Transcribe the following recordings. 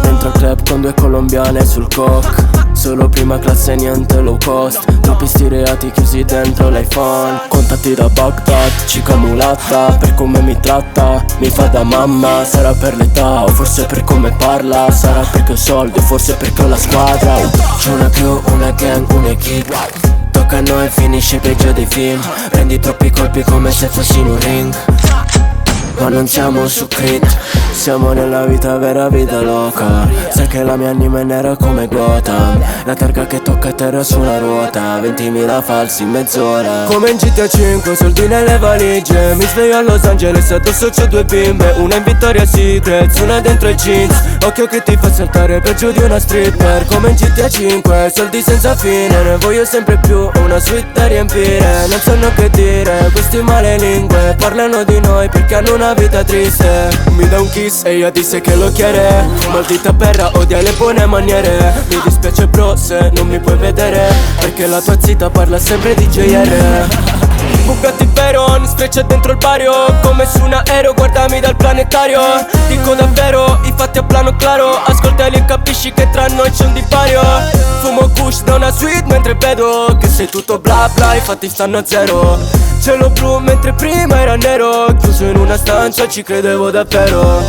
dentro al club con due colombiane sul cock. Solo prima classe, niente low cost. Troppi stireati chiusi dentro l'iPhone. Contatti da Baghdad, cica mulatta. Per come mi tratta, mi fa da mamma. Sarà per l'età o forse per come parla. Sarà perché ho soldi o forse perché ho la squadra. C'è una crew, una gang, un'equipe. Tocca a noi, finisce peggio dei film. Prendi troppi colpi come se fossi in un ring. Ma non siamo su crit, siamo nella vita vera, vita loca. Sai che la mia anima è nera come Gotham. La targa che tocca a terra sulla ruota. 20.000 falsi in mezz'ora. Come in GTA 5, soldi nelle valigie. Mi sveglio a Los Angeles, addosso c'ho due bimbe. Una in Victoria's Secret, una dentro i jeans. Occhio che ti fa saltare peggio di una stripper. Come in GTA 5, soldi senza fine. Ne voglio sempre più, una suite da riempire. Non sanno che dire, questi male lingue. Parlano di noi perché hanno una vita triste. Mi dà un kiss e io disse che lo chiede. Maldita perra, odia le buone maniere. Mi dispiace bro se non mi puoi vedere, perché la tua zita parla sempre di JR. Bugatti Veyron, sfreccia dentro il barrio. Come su un aereo, guardami dal planetario. Dico davvero, i fatti a plano claro. Ascoltali e capisci che tra noi c'è un divario. Fumo kush da una suite mentre vedo che sei tutto bla bla, i fatti stanno a zero. Cielo blu mentre prima era nero. Chiuso in una stanza ci credevo davvero.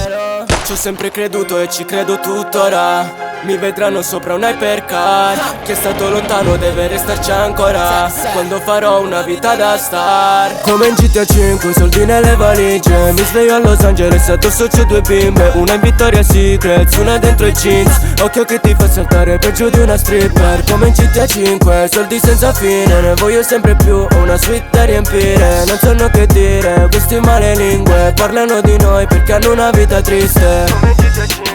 Ci ho sempre creduto e ci credo tuttora. Mi vedranno sopra un hypercar. Chi è stato lontano deve restarci ancora. Quando farò una vita da star. Come in GTA 5, soldi nelle valigie. Mi sveglio a Los Angeles, addosso c'ho due bimbe. Una in Victoria's Secret, una dentro i jeans. Occhio che ti fa saltare peggio di una stripper. Come in GTA 5, soldi senza fine. Ne voglio sempre più, una suite da riempire. Non sanno che dire, questi male lingue. Parlano di noi perché hanno una vita triste. Come in GTA 5.